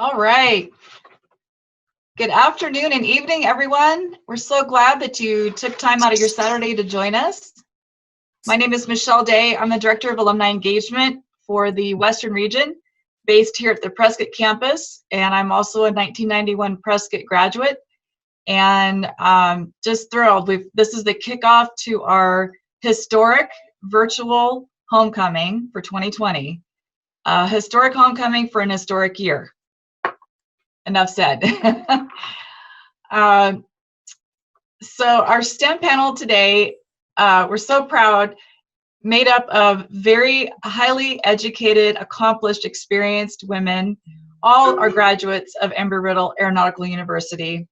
All right. Good afternoon and evening, everyone. We're so glad that you took time out of your Saturday to join us. My name is Michelle Day. I'm the Director of Alumni Engagement for the Western Region, based here at the Prescott campus, and I'm also a 1991 Prescott graduate. And just thrilled. This is the kickoff to our historic virtual homecoming for 2020. Historic homecoming for an historic year. Enough said. So our STEM panel today, we're so proud, made up of very highly educated, accomplished, experienced women. All are graduates of Embry-Riddle Aeronautical University.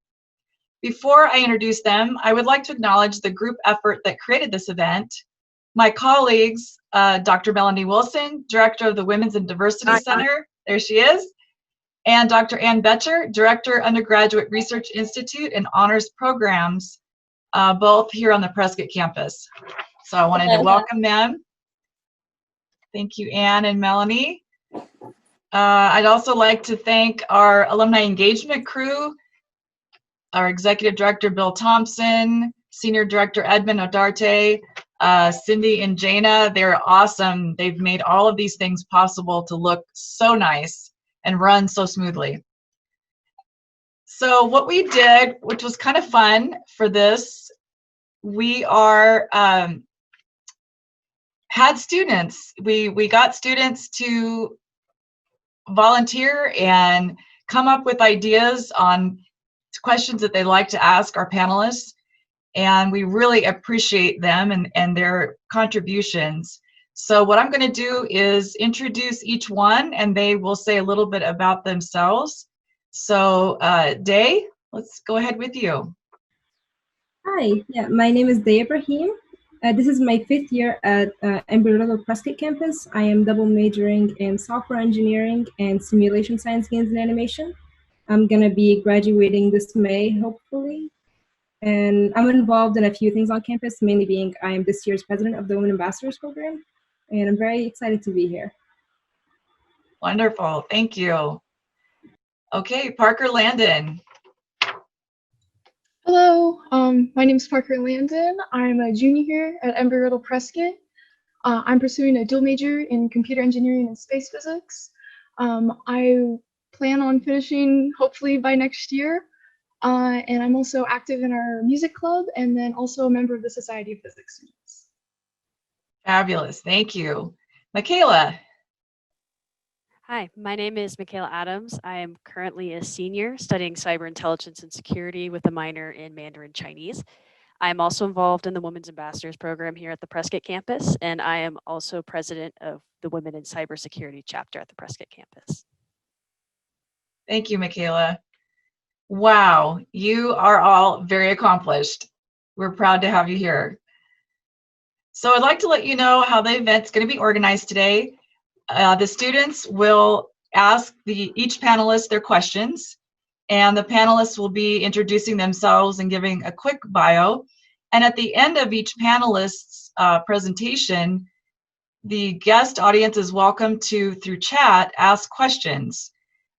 Before I introduce them, I would like to acknowledge the group effort that created this event. My colleagues, Dr. Melanie Wilson, Director of the Women's and Diversity Center, there she is, and Dr. Ann Betcher, Director, Undergraduate Research Institute and Honors Programs, both here on the Prescott campus. So I wanted to welcome them. Thank you, Ann and Melanie. I'd also like to thank our alumni engagement crew, our Executive Director, Bill Thompson, Senior Director, Edmund Odarte, Cindy and Jana. They're awesome. They've made all of these things possible to look so nice and run so smoothly. So what we did, which was kind of fun for this, we had students. We got students to volunteer and come up with ideas on questions that they'd like to ask our panelists, and we really appreciate them and their contributions. So what I'm going to do is introduce each one, and they will say a little bit about themselves. So Day, let's go ahead with you. Hi, my name is Day Ibrahim. This is my 5th year at Embry-Riddle Prescott campus. I am double majoring in software engineering and simulation science, games, and animation. I'm going to be graduating this May, hopefully. And I'm involved in a few things on campus, mainly being I am this year's president of the Women Ambassadors Program. And I'm very excited to be here. Wonderful, thank you. Okay, Parker Landon. Hello, my name is Parker Landon. I'm a junior here at Embry-Riddle Prescott. I'm pursuing a dual major in computer engineering and space physics. I plan on finishing hopefully by next year. And I'm also active in our music club and then also a member of the Society of Physics Students. Fabulous, thank you. Michaela. Hi, my name is Michaela Adams. I am currently a senior studying cyber intelligence and security with a minor in Mandarin Chinese. I am also involved in the Women's Ambassadors Program here at the Prescott campus, and I am also president of the Women in Cybersecurity chapter at the Prescott campus. Thank you, Michaela. Wow, you are all very accomplished. We're proud to have you here. So I'd like to let you know how the event's going to be organized today. The students will ask each panelist their questions, and the panelists will be introducing themselves and giving a quick bio. And at the end of each panelist's presentation, the guest audience is welcome to, through chat, ask questions.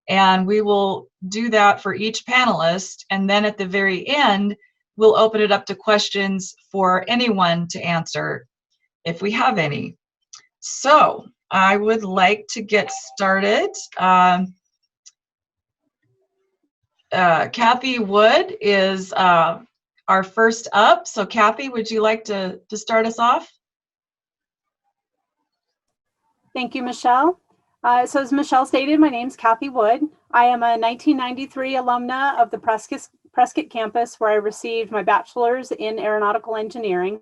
And we will do that for each panelist. And then at the very end, we'll open it up to questions for anyone to answer, if we have any. So I would like to get started. Kathy Wood is our first up. So Kathy, would you like to start us off? Thank you, Michelle. So as Michelle stated, my name is Kathy Wood. I am a 1993 alumna of the Prescott campus, where I received my bachelor's in aeronautical engineering.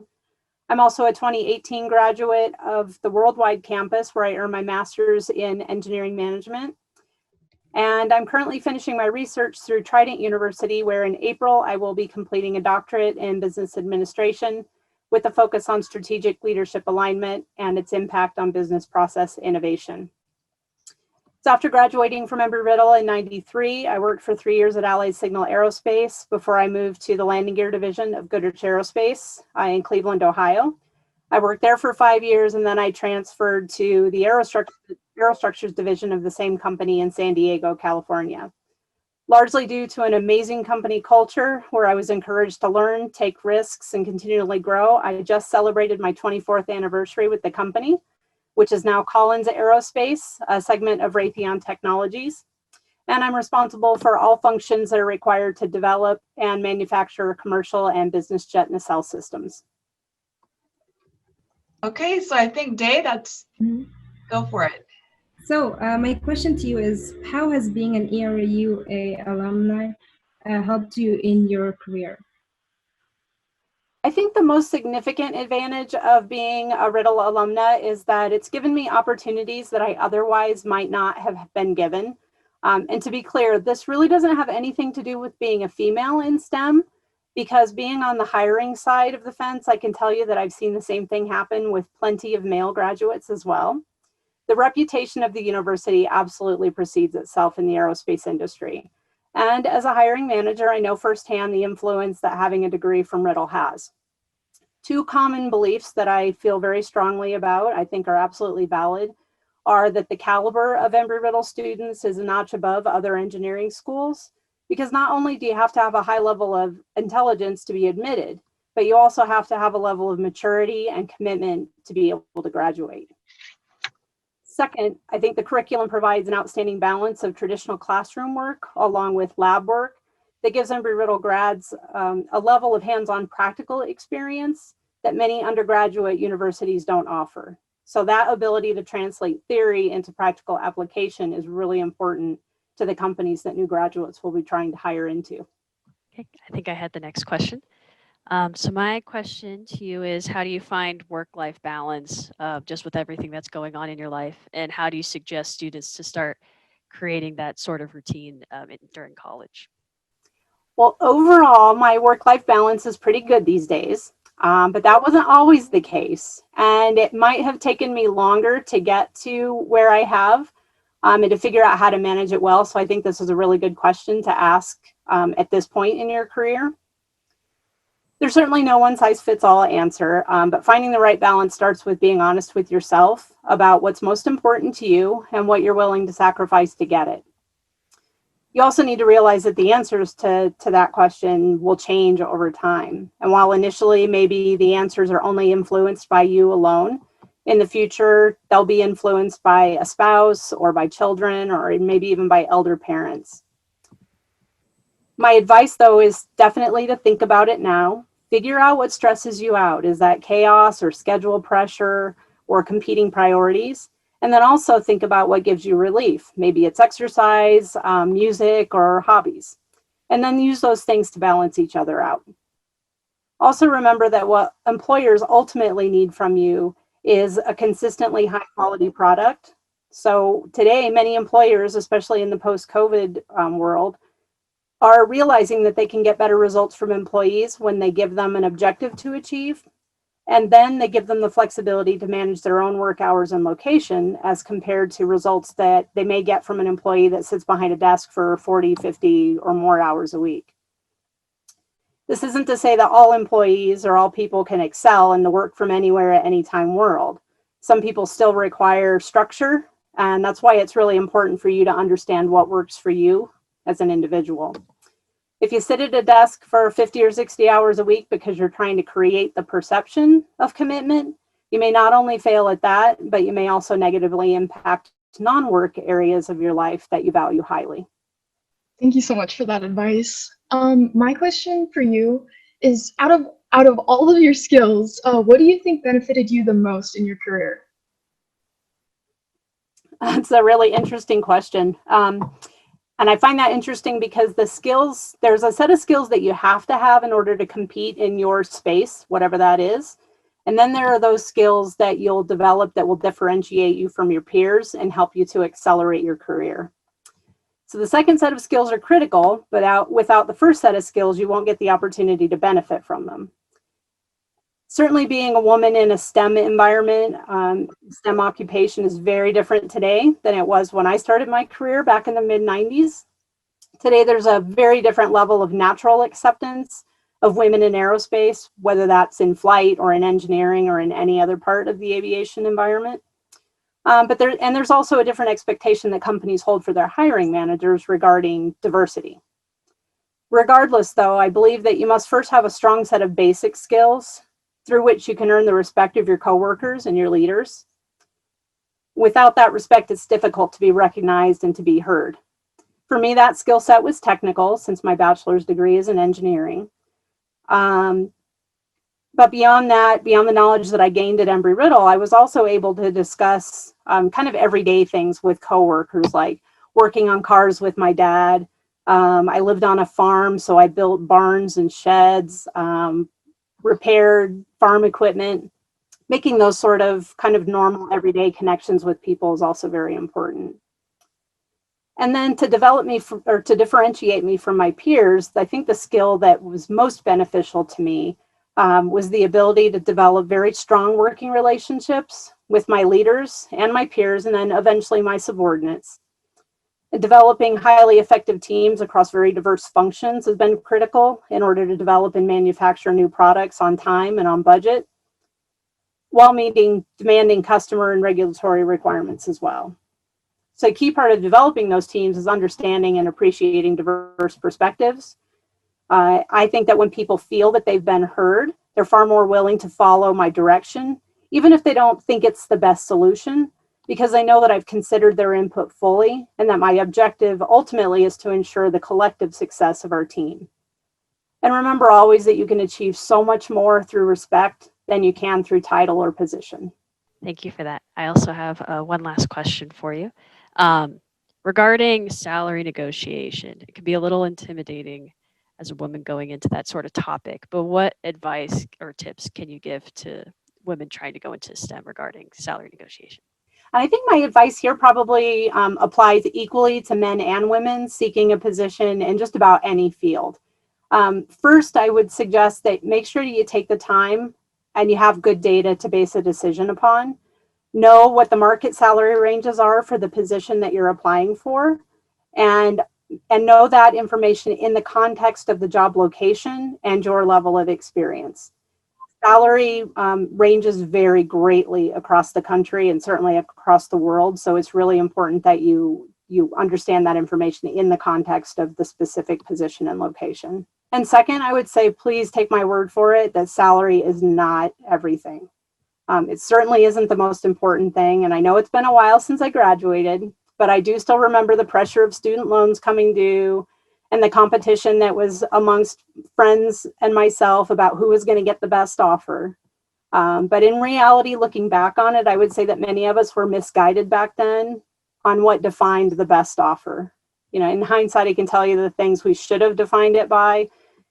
I'm also a 2018 graduate of the worldwide campus, where I earned my master's in engineering management. And I'm currently finishing my research through Trident University, where in April I will be completing a doctorate in business administration with a focus on strategic leadership alignment and its impact on business process innovation. So after graduating from Embry-Riddle in '93, I worked for 3 years at Allied Signal Aerospace before I moved to the landing gear division of Goodrich Aerospace in Cleveland, Ohio. I worked there for 5 years, and then I transferred to the Aerostructures division of the same company in San Diego, California. Largely due to an amazing company culture where I was encouraged to learn, take risks, and continually grow, I just celebrated my 24th anniversary with the company, which is now Collins Aerospace, a segment of Raytheon Technologies. And I'm responsible for all functions that are required to develop and manufacture commercial and business jet nacelle systems. Okay, so I think Day, go for it. So my question to you is, how has being an ERU alumni helped you in your career? I think the most significant advantage of being a Riddle alumna is that it's given me opportunities that I otherwise might not have been given. And to be clear, this really doesn't have anything to do with being a female in STEM, because being on the hiring side of the fence, I can tell you that I've seen the same thing happen with plenty of male graduates as well. The reputation of the university absolutely precedes itself in the aerospace industry. And as a hiring manager, I know firsthand the influence that having a degree from Riddle has. Two common beliefs that I feel very strongly about, I think are absolutely valid, are that the caliber of Embry-Riddle students is a notch above other engineering schools, because not only do you have to have a high level of intelligence to be admitted, but you also have to have a level of maturity and commitment to be able to graduate. Second, I think the curriculum provides an outstanding balance of traditional classroom work along with lab work that gives Embry-Riddle grads a level of hands-on practical experience that many undergraduate universities don't offer. So that ability to translate theory into practical application is really important to the companies that new graduates will be trying to hire into. Okay, I think I had the next question. So my question to you is, how do you find work-life balance just with everything that's going on in your life? And how do you suggest students to start creating that sort of routine during college? Well, overall, my work-life balance is pretty good these days, but that wasn't always the case. And it might have taken me longer to get to where I have and to figure out how to manage it well. So I think this is a really good question to ask at this point in your career. There's certainly no one-size-fits-all answer, but finding the right balance starts with being honest with yourself about what's most important to you and what you're willing to sacrifice to get it. You also need to realize that the answers to that question will change over time. And while initially maybe the answers are only influenced by you alone, in the future, they'll be influenced by a spouse or by children or maybe even by elder parents. My advice, though, is definitely to think about it now. Figure out what stresses you out. Is that chaos or schedule pressure or competing priorities? And then also think about what gives you relief. Maybe it's exercise, music, or hobbies. And then use those things to balance each other out. Also remember that what employers ultimately need from you is a consistently high quality product. So today, many employers, especially in the post-COVID world, are realizing that they can get better results from employees when they give them an objective to achieve, and then they give them the flexibility to manage their own work hours and location as compared to results that they may get from an employee that sits behind a desk for 40, 50 or more hours a week. This isn't to say that all employees or all people can excel in the work from anywhere at any time world. Some people still require structure, and that's why it's really important for you to understand what works for you as an individual. If you sit at a desk for 50 or 60 hours a week because you're trying to create the perception of commitment, you may not only fail at that, but you may also negatively impact non-work areas of your life that you value highly. Thank you so much for that advice. My question for you is, out of all of your skills, what do you think benefited you the most in your career? That's a really interesting question. And I find that interesting because there's a set of skills that you have to have in order to compete in your space, whatever that is. And then there are those skills that you'll develop that will differentiate you from your peers and help you to accelerate your career. So the second set of skills are critical, but without the first set of skills, you won't get the opportunity to benefit from them. Certainly being a woman in a STEM environment, STEM occupation is very different today than it was when I started my career back in the mid-90s. Today, there's a very different level of natural acceptance of women in aerospace, whether that's in flight or in engineering or in any other part of the aviation environment. But there's also a different expectation that companies hold for their hiring managers regarding diversity. Regardless, though, I believe that you must first have a strong set of basic skills through which you can earn the respect of your coworkers and your leaders. Without that respect, it's difficult to be recognized and to be heard. For me, that skill set was technical, since my bachelor's degree is in engineering. But beyond that, beyond the knowledge that I gained at Embry-Riddle, I was also able to discuss kind of everyday things with coworkers, like working on cars with my dad. I lived on a farm, so I built barns and sheds, repaired farm equipment. Making those sort of kind of normal everyday connections with people is also very important. And then to develop me or to differentiate me from my peers, I think the skill that was most beneficial to me was the ability to develop very strong working relationships with my leaders and my peers, and then eventually my subordinates. Developing highly effective teams across very diverse functions has been critical in order to develop and manufacture new products on time and on budget, while meeting demanding customer and regulatory requirements as well. So a key part of developing those teams is understanding and appreciating diverse perspectives. I think that when people feel that they've been heard, they're far more willing to follow my direction, even if they don't think it's the best solution, because they know that I've considered their input fully and that my objective ultimately is to ensure the collective success of our team. And remember always that you can achieve so much more through respect than you can through title or position. Thank you for that. I also have one last question for you. Regarding salary negotiation, it can be a little intimidating as a woman going into that sort of topic, but what advice or tips can you give to women trying to go into STEM regarding salary negotiation? I think my advice here probably applies equally to men and women seeking a position in just about any field. First, I would suggest that make sure you take the time and you have good data to base a decision upon. Know what the market salary ranges are for the position that you're applying for, and know that information in the context of the job location and your level of experience. Salary ranges vary greatly across the country and certainly across the world, so it's really important that you understand that information in the context of the specific position and location. And second, I would say, please take my word for it that salary is not everything. It certainly isn't the most important thing, and I know it's been a while since I graduated, but I do still remember the pressure of student loans coming due and the competition that was amongst friends and myself about who was going to get the best offer. But in reality, looking back on it, I would say that many of us were misguided back then on what defined the best offer. You know, in hindsight, I can tell you the things we should have defined it by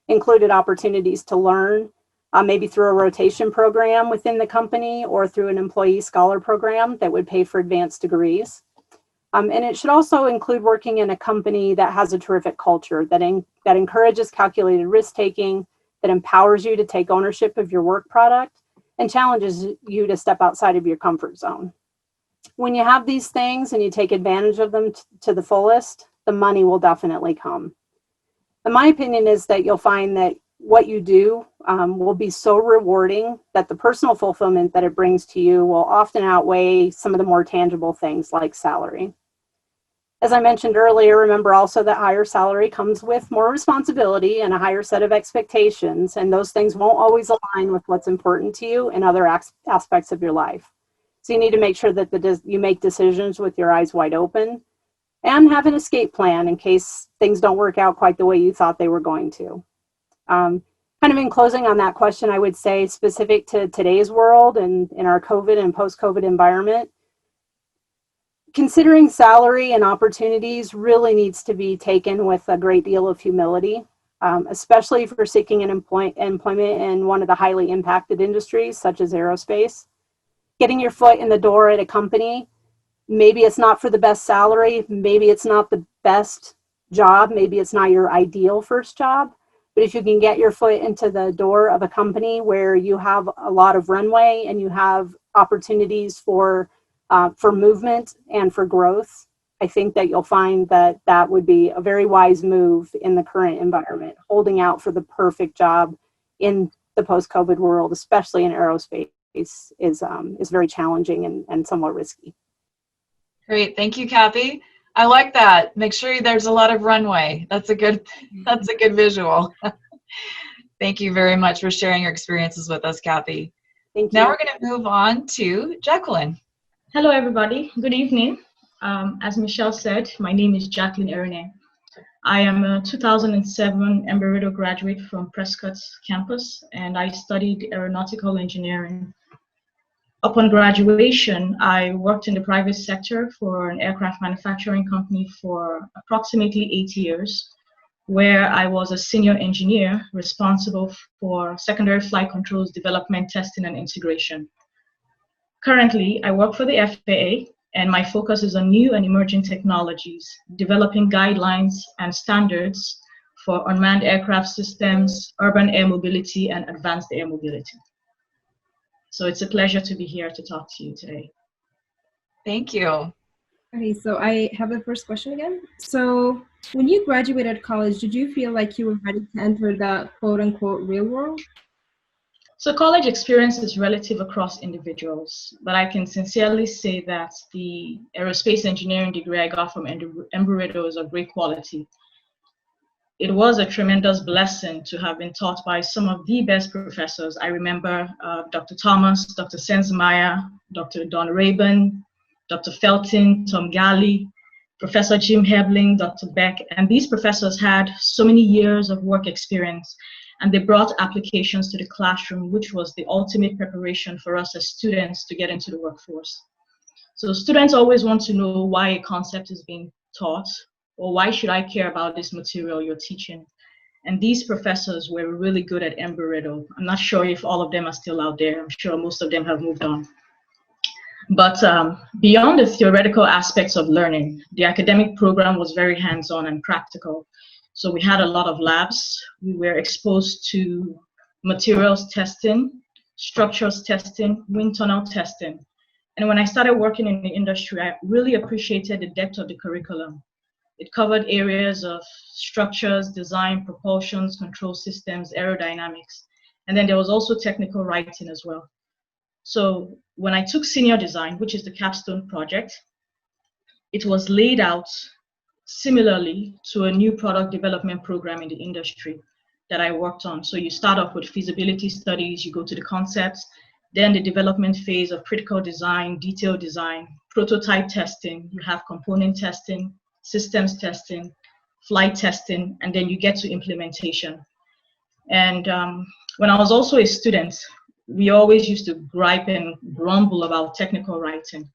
included opportunities to learn, maybe through a rotation program within the company or through an employee scholar program that would pay for advanced degrees. And it should also include working in a company that has a terrific culture, that encourages calculated risk-taking, that empowers you to take ownership of your work product, and challenges you to step outside of your comfort zone. When you have these things and you take advantage of them to the fullest, the money will definitely come. And my opinion is that you'll find that what you do will be so rewarding that the personal fulfillment that it brings to you will often outweigh some of the more tangible things like salary. As I mentioned earlier, remember also that higher salary comes with more responsibility and a higher set of expectations, and those things won't always align with what's important to you in other aspects of your life. So you need to make sure that you make decisions with your eyes wide open and have an escape plan in case things don't work out quite the way you thought they were going to. Kind of in closing on that question, I would say specific to today's world and in our COVID and post-COVID environment, considering salary and opportunities really needs to be taken with a great deal of humility, especially if you're seeking an employment in one of the highly impacted industries, such as aerospace. Getting your foot in the door at a company, maybe it's not for the best salary, maybe it's not the best job, maybe it's not your ideal first job, but if you can get your foot into the door of a company where you have a lot of runway and you have opportunities for movement and for growth, I think that you'll find that that would be a very wise move in the current environment. Holding out for the perfect job in the post-COVID world, especially in aerospace, is very challenging and somewhat risky. Great, thank you, Kathy. I like that. Make sure there's a lot of runway. That's a good visual. Thank you very much for sharing your experiences with us, Kathy. Thank you. Now we're going to move on to Jacqueline. Hello, everybody. Good evening. As Michelle said, my name is Jacqueline Ernie. I am a 2007 Embry-Riddle graduate from Prescott's campus, and I studied aeronautical engineering. Upon graduation, I worked in the private sector for an aircraft manufacturing company for approximately 8 years, where I was a senior engineer responsible for secondary flight controls development, testing, and integration. Currently, I work for the FAA, and my focus is on new and emerging technologies, developing guidelines and standards for unmanned aircraft systems, urban air mobility, and advanced air mobility. So it's a pleasure to be here to talk to you today. Thank you. Okay, so I have the first question again. So when you graduated college, did you feel like you were ready to enter the quote-unquote real world? So college experience is relative across individuals, but I can sincerely say that the aerospace engineering degree I got from Embry-Riddle is of great quality. It was a tremendous blessing to have been taught by some of the best professors. I remember Dr. Thomas, Dr. Senzmeyer, Dr. Don Rabin, Dr. Felton, Tom Galley, Professor Jim Hebling, Dr. Beck, and these professors had so many years of work experience, and they brought applications to the classroom, which was the ultimate preparation for us as students to get into the workforce. So students always want to know why a concept is being taught, or why should I care about this material you're teaching? And these professors were really good at Embry-Riddle. I'm not sure if all of them are still out there. I'm sure most of them have moved on. But beyond the theoretical aspects of learning, the academic program was very hands-on and practical. So we had a lot of labs. We were exposed to materials testing, structures testing, wind tunnel testing. And when I started working in the industry, I really appreciated the depth of the curriculum. It covered areas of structures, design, propulsions, control systems, aerodynamics. And then there was also technical writing as well. So when I took senior design, which is the capstone project, it was laid out similarly to a new product development program in the industry that I worked on. So you start off with feasibility studies, you go to the concepts, then the development phase of critical design, detailed design, prototype testing, you have component testing, systems testing, flight testing, and then you get to implementation. And when I was also a student, we always used to gripe and grumble about technical writing.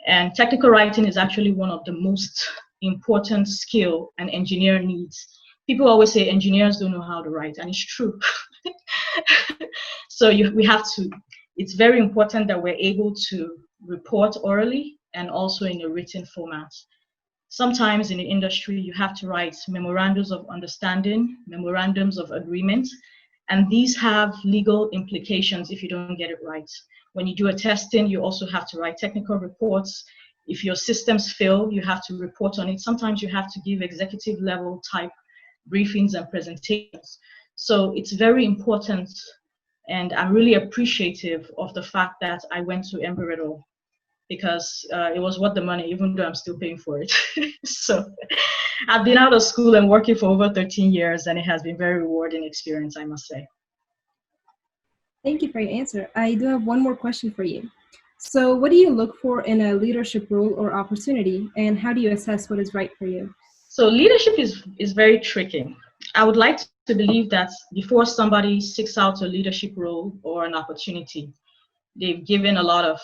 And technical writing is actually one of the most important skill an engineer needs. People always say engineers don't know how to write, and it's true. So we have to, it's very important that we're able to report orally and also in a written format. Sometimes in the industry, you have to write memorandums of understanding, memorandums of agreement, and these have legal implications if you don't get it right. When you do a testing, you also have to write technical reports. If your systems fail, you have to report on it. Sometimes you have to give executive level type briefings and presentations. So it's very important, and I'm really appreciative of the fact that I went to Embry-Riddle, because it was worth the money, even though I'm still paying for it. So I've been out of school and working for over 13 years, and it has been a very rewarding experience, I must say. Thank you for your answer. I do have one more question for you. So what do you look for in a leadership role or opportunity, and how do you assess what is right for you? So leadership is very tricky. I would like to believe that before somebody seeks out a leadership role or an opportunity, they've given a lot of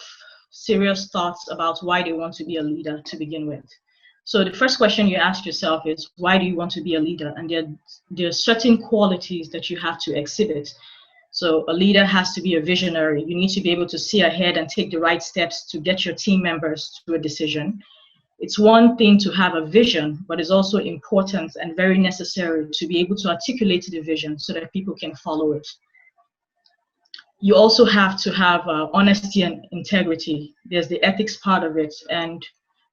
serious thoughts about why they want to be a leader to begin with. So the first question you ask yourself is, why do you want to be a leader? And there are certain qualities that you have to exhibit. So a leader has to be a visionary. You need to be able to see ahead and take the right steps to get your team members to a decision. It's one thing to have a vision, but it's also important and very necessary to be able to articulate the vision so that people can follow it. You also have to have honesty and integrity. There's the ethics part of it. And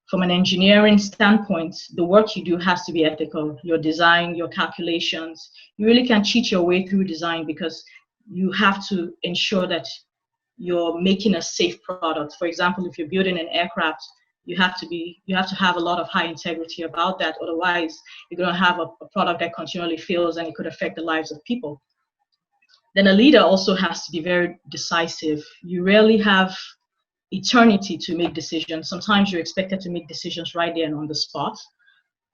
from an engineering standpoint, the work you do has to be ethical. Your design, your calculations, you really can't cheat your way through design, because you have to ensure that you're making a safe product. For example, if you're building an aircraft, You have to have a lot of high integrity about that. Otherwise, you're going to have a product that continually fails and it could affect the lives of people. Then a leader also has to be very decisive. You rarely have eternity to make decisions. Sometimes you're expected to make decisions right there and on the spot.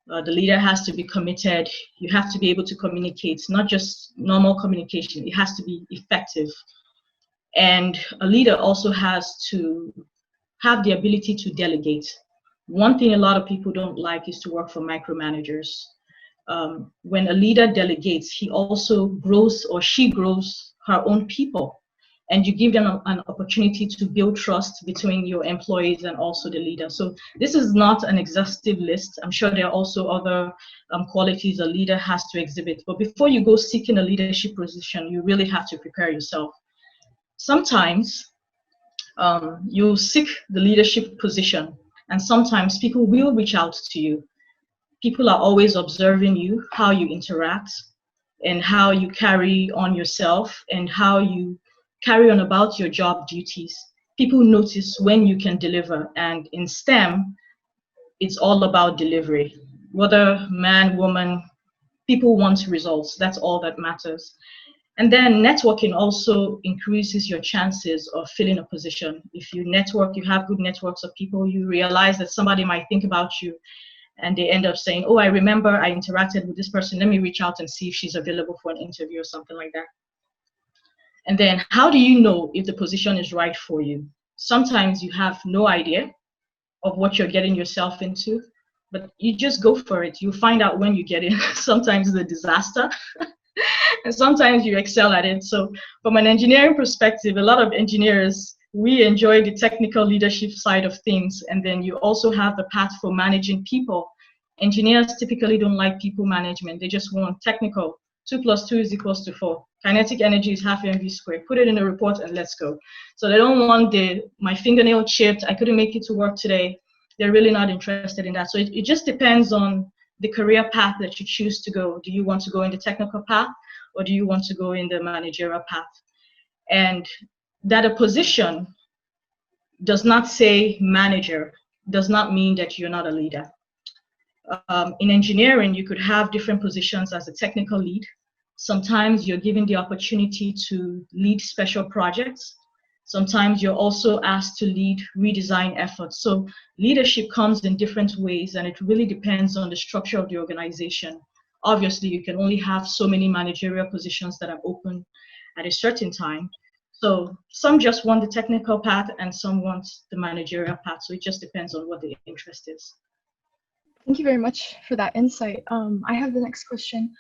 The leader has to be committed. You have to be able to communicate, not just normal communication. It has to be effective. And a leader also has to have the ability to delegate. One thing a lot of people don't like is to work for micromanagers. When a leader delegates, he also grows, or she grows, her own people. And you give them an opportunity to build trust between your employees and also the leader. So this is not an exhaustive list. I'm sure there are also other qualities a leader has to exhibit. But before you go seeking a leadership position, you really have to prepare yourself. Sometimes you seek the leadership position, and sometimes people will reach out to you. People are always observing you, how you interact, and how you carry on yourself, and how you carry on about your job duties. People notice when you can deliver, and in STEM, it's all about delivery. Whether man, woman, people want results. That's all that matters. And then networking also increases your chances of filling a position. If you network, you have good networks of people, you realize that somebody might think about you, and they end up saying, oh, I remember I interacted with this person. Let me reach out and see if she's available for an interview or something like that. And then how do you know if the position is right for you? Sometimes you have no idea of what you're getting yourself into, but you just go for it. You find out when you get in. Sometimes it's a disaster, and sometimes you excel at it. So from an engineering perspective, a lot of engineers, we enjoy the technical leadership side of things, and then you also have the path for managing people. Engineers typically don't like people management. They just want technical. 2 + 2 = 4. Kinetic energy is half mv squared. Put it in a report and let's go. So they don't want my fingernail chipped, I couldn't make it to work today. They're really not interested in that. So it just depends on the career path that you choose to go. Do you want to go in the technical path, or do you want to go in the managerial path? And that a position does not say manager does not mean that you're not a leader. In engineering, you could have different positions as a technical lead. Sometimes you're given the opportunity to lead special projects. Sometimes you're also asked to lead redesign efforts. So leadership comes in different ways, and it really depends on the structure of the organization. Obviously, you can only have so many managerial positions that are open at a certain time. So some just want the technical path and some want the managerial path. So it just depends on what the interest is. Thank you very much for that insight. I have the next question.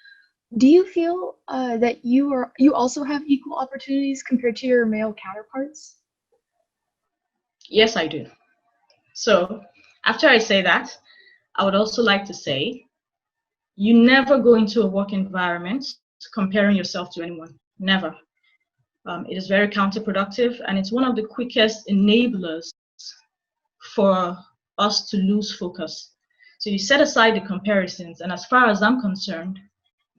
Do you feel that you also have equal opportunities compared to your male counterparts? Yes, I do. So after I say that, I would also like to say, you never go into a work environment comparing yourself to anyone. Never. It is very counterproductive, and it's one of the quickest enablers for us to lose focus. So you set aside the comparisons, and as far as I'm concerned,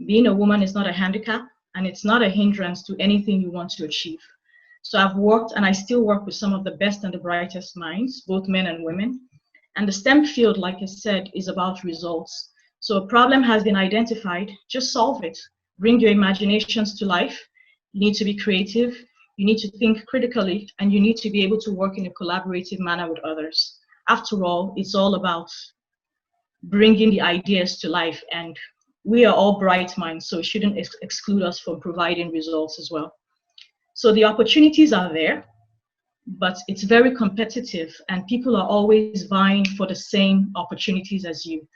being a woman is not a handicap, and it's not a hindrance to anything you want to achieve. So I've worked, and I still work with some of the best and the brightest minds, both men and women. And the STEM field, like I said, is about results. So a problem has been identified, just solve it. Bring your imaginations to life. You need to be creative, you need to think critically, and you need to be able to work in a collaborative manner with others. After all, it's all about bringing the ideas to life, and we are all bright minds, so it shouldn't exclude us from providing results as well. So the opportunities are there, but it's very competitive, and people are always vying for the same opportunities as you.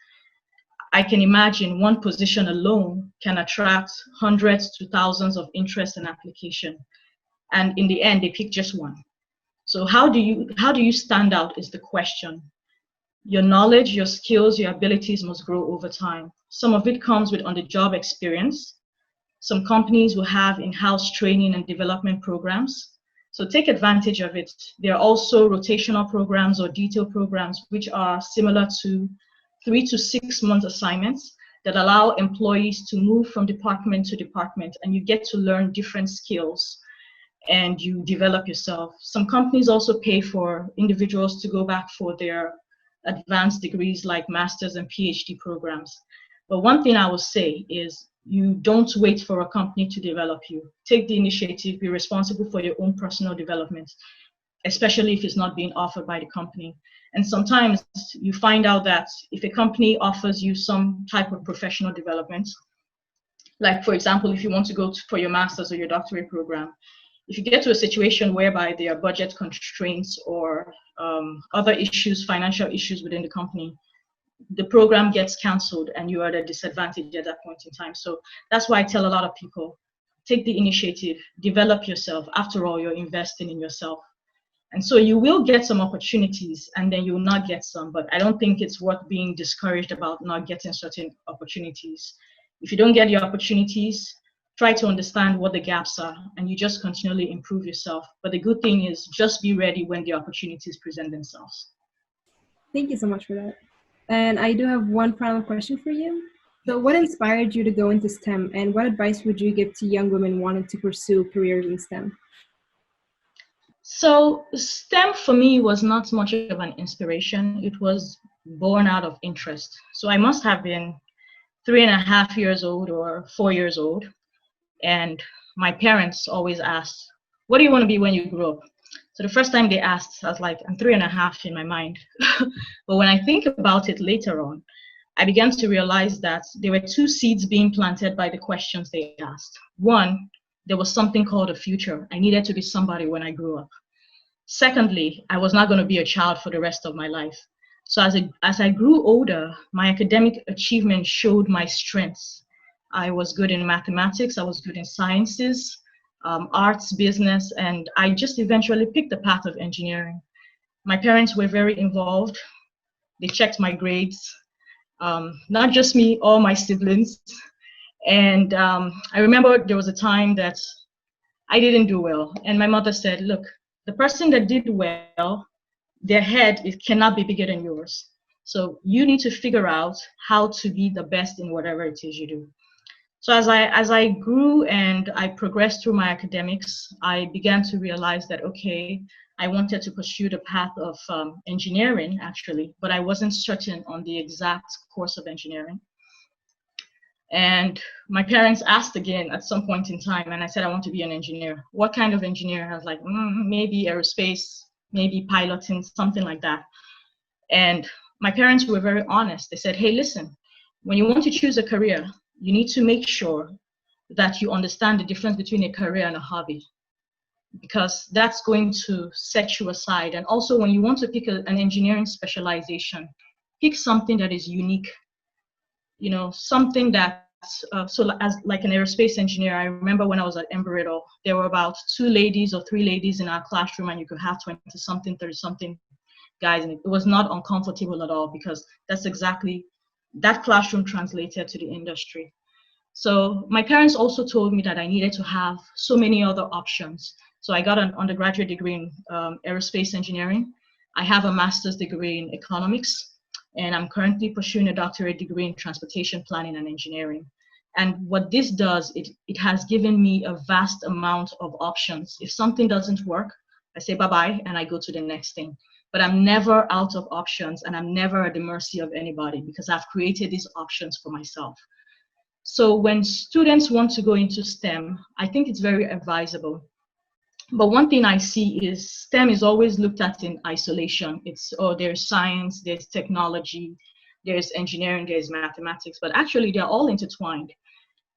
I can imagine one position alone can attract hundreds to thousands of interest and application, and in the end, they pick just one. So how do you stand out is the question. Your knowledge, your skills, your abilities must grow over time. Some of it comes with on-the-job experience. Some companies will have in-house training and development programs. So take advantage of it. There are also rotational programs or detail programs, which are similar to 3 to 6 month assignments that allow employees to move from department to department, and you get to learn different skills and you develop yourself. Some companies also pay for individuals to go back for their advanced degrees like master's and PhD programs. But one thing I will say is you don't wait for a company to develop you. Take the initiative, be responsible for your own personal development, especially if it's not being offered by the company. And sometimes you find out that if a company offers you some type of professional development, like for example, if you want to go for your master's or your doctorate program, if you get to a situation whereby there are budget constraints or other issues, financial issues within the company, the program gets canceled and you are at a disadvantage at that point in time. So that's why I tell a lot of people, take the initiative, develop yourself. After all, you're investing in yourself. And so you will get some opportunities and then you will not get some, but I don't think it's worth being discouraged about not getting certain opportunities. If you don't get your opportunities, try to understand what the gaps are and you just continually improve yourself. But the good thing is just be ready when the opportunities present themselves. Thank you so much for that. And I do have one final question for you. So what inspired you to go into STEM, and what advice would you give to young women wanting to pursue careers in STEM? So STEM for me was not much of an inspiration. It was born out of interest. So I must have been 3.5 years old or 4 years old. And my parents always asked, what do you want to be when you grow up? So the first time they asked, I was like, I'm 3.5 in my mind. But when I think about it later on, I began to realize that there were two seeds being planted by the questions they asked. One, there was something called a future. I needed to be somebody when I grew up. Secondly, I was not going to be a child for the rest of my life. So as I grew older, my academic achievement showed my strengths. I was good in mathematics, I was good in sciences, arts, business, and I just eventually picked the path of engineering. My parents were very involved. They checked my grades, not just me, all my siblings. And I remember there was a time that I didn't do well. And my mother said, look, the person that did well, their head, it cannot be bigger than yours. So you need to figure out how to be the best in whatever it is you do. So as I grew and I progressed through my academics, I began to realize that, okay, I wanted to pursue the path of engineering, actually, but I wasn't certain on the exact course of engineering. And my parents asked again at some point in time, and I said, I want to be an engineer. What kind of engineer? I was like, maybe aerospace, maybe piloting, something like that. And my parents were very honest. They said, hey, listen, when you want to choose a career, you need to make sure that you understand the difference between a career and a hobby, because that's going to set you aside. And also when you want to pick an engineering specialization, pick something that is unique, you know, something that's, so as like an aerospace engineer, I remember when I was at Embry-Riddle, there were about 2 ladies or 3 ladies in our classroom, and you could have 20-something, 30-something guys, and it was not uncomfortable at all, because that's exactly, that classroom translated to the industry. So my parents also told me that I needed to have so many other options. So I got an undergraduate degree in aerospace engineering. I have a master's degree in economics, and I'm currently pursuing a doctorate degree in transportation planning and engineering. And what this does, it has given me a vast amount of options. If something doesn't work, I say bye-bye and I go to the next thing. But I'm never out of options, and I'm never at the mercy of anybody, because I've created these options for myself. So when students want to go into STEM, I think it's very advisable. But one thing I see is STEM is always looked at in isolation. It's, oh, there's science, there's technology, there's engineering, there's mathematics, but actually they're all intertwined.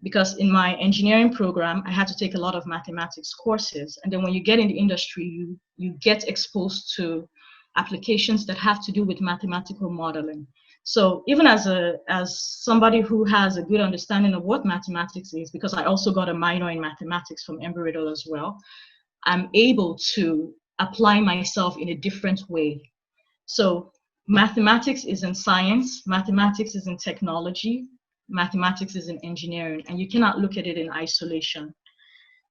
Because in my engineering program, I had to take a lot of mathematics courses. And then when you get in the industry, you get exposed to applications that have to do with mathematical modeling. So even as somebody who has a good understanding of what mathematics is, because I also got a minor in mathematics from Embry-Riddle as well, I'm able to apply myself in a different way. So mathematics is in science, mathematics is in technology, mathematics is in engineering, and you cannot look at it in isolation.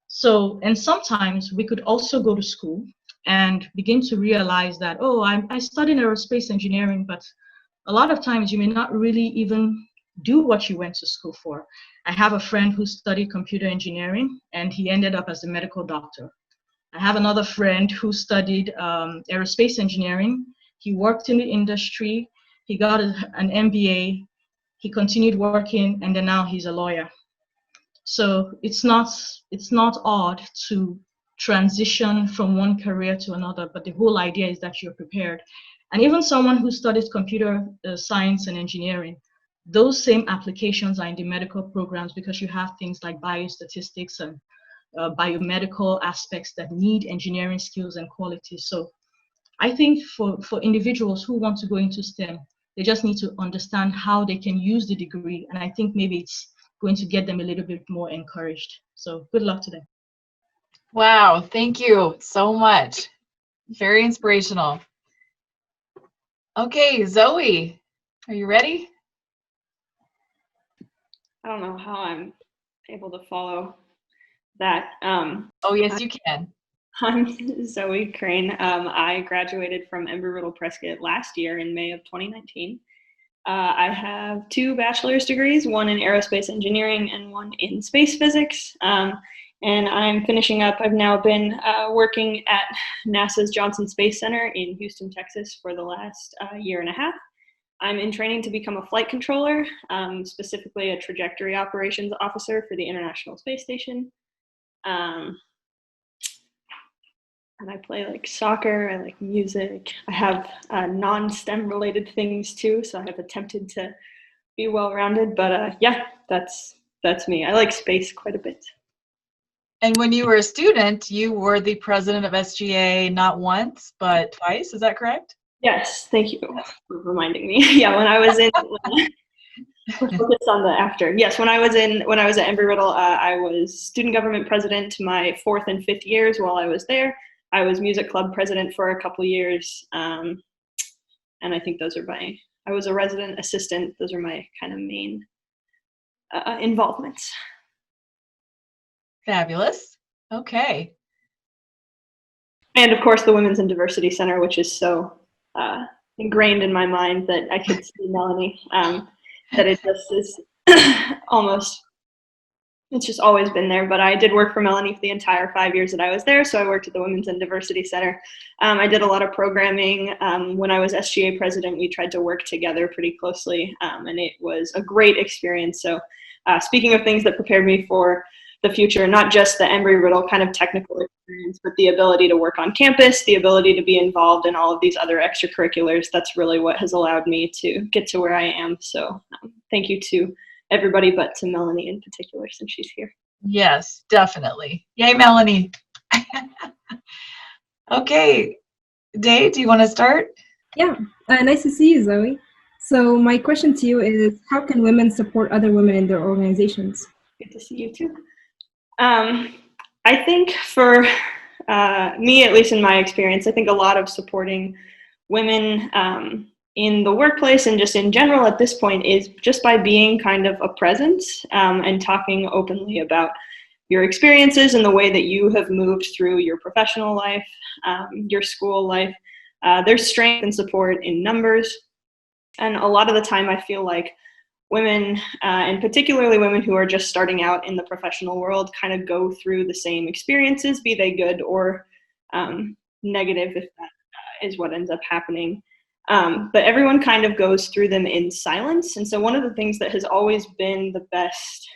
So, and sometimes we could also go to school and begin to realize that, oh, I studied aerospace engineering, but a lot of times you may not really even do what you went to school for. I have a friend who studied computer engineering, and he ended up as a medical doctor. I have another friend who studied aerospace engineering. He worked in the industry, he got an MBA, he continued working, and then now he's a lawyer. So it's not odd to transition from one career to another, but the whole idea is that you're prepared. And even someone who studies computer science and engineering, those same applications are in the medical programs because you have things like biostatistics and biomedical aspects that need engineering skills and quality. So I think for individuals who want to go into STEM, they just need to understand how they can use the degree. And I think maybe it's going to get them a little bit more encouraged. So good luck to them. Wow, thank you so much. Very inspirational. Okay, Zoe, are you ready? I don't know how I'm able to follow that. Oh, yes, you can. I'm Zoe Crane. I graduated from Embry-Riddle Prescott last year in May of 2019. I have 2 bachelor's degrees, one in aerospace engineering and one in space physics. And I'm finishing up. I've now been working at NASA's Johnson Space Center in Houston, Texas for the last year and a half. I'm in training to become a flight controller, specifically a trajectory operations officer for the International Space Station. And I play like soccer, I like music. I have non-STEM related things too, so I have attempted to be well-rounded, but yeah, that's me. I like space quite a bit. And when you were a student, you were the president of SGA not once, but twice. Is that correct? Yes, thank you for reminding me. Yeah, when I was in, we're focused on the after. Yes, when I was at Embry-Riddle, I was student government president my 4th and 5th years while I was there. I was music club president for a couple years, and I think I was a resident assistant. Those are my kind of main involvements. Fabulous. Okay. And of course, the Women's and Diversity Center, which is so ingrained in my mind that I could see Melanie, that it just is almost, it's just always been there. But I did work for Melanie for the entire 5 years that I was there. So I worked at the Women's and Diversity Center. I did a lot of programming. When I was SGA president, we tried to work together pretty closely, and it was a great experience. So speaking of things that prepared me for the future, not just the Embry-Riddle kind of technical experience, but the ability to work on campus, the ability to be involved in all of these other extracurriculars. That's really what has allowed me to get to where I am. So thank you to everybody, but to Melanie in particular, since she's here. Yes, definitely. Yay, Melanie. Okay, Day, do you want to start? Yeah, nice to see you, Zoe. So my question to you is, how can women support other women in their organizations? Good to see you too. I think for me, at least in my experience, I think a lot of supporting women in the workplace and just in general at this point is just by being kind of a presence and talking openly about your experiences and the way that you have moved through your professional life, your school life. There's strength and support in numbers. And a lot of the time I feel like women, and particularly women who are just starting out in the professional world, kind of go through the same experiences, be they good or negative, if that is what ends up happening. But everyone kind of goes through them in silence. And so one of the things that has always been the best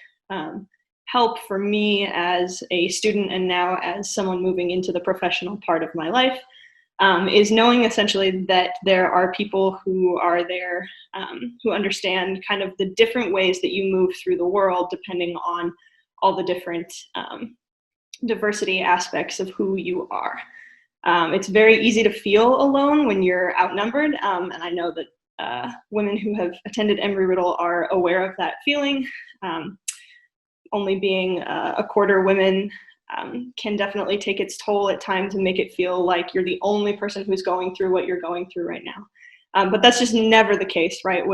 help for me as a student and now as someone moving into the professional part of my life is knowing essentially that there are people who are there who understand kind of the different ways that you move through the world depending on all the different diversity aspects of who you are. It's very easy to feel alone when you're outnumbered, and I know that women who have attended Embry-Riddle are aware of that feeling. Only being a quarter women can definitely take its toll at times and make it feel like you're the only person who's going through what you're going through right now. But that's just never the case, right?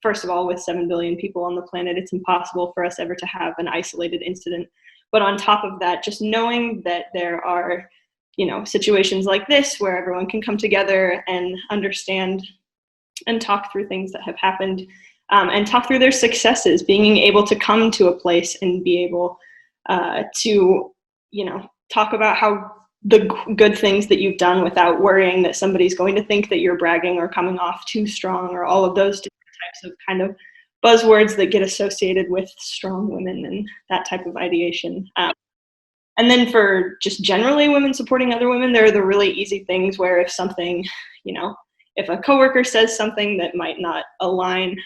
First of all, with 7 billion people on the planet, it's impossible for us ever to have an isolated incident. But on top of that, just knowing that there are, situations like this where everyone can come together and understand and talk through things that have happened and talk through their successes, being able to come to a place and be able to, talk about how good things that you've done without worrying that somebody's going to think that you're bragging or coming off too strong, or all of those different types of kind of buzzwords that get associated with strong women and that type of ideation. And then for just generally women supporting other women, there are the really easy things where if something, if a coworker says something that might not align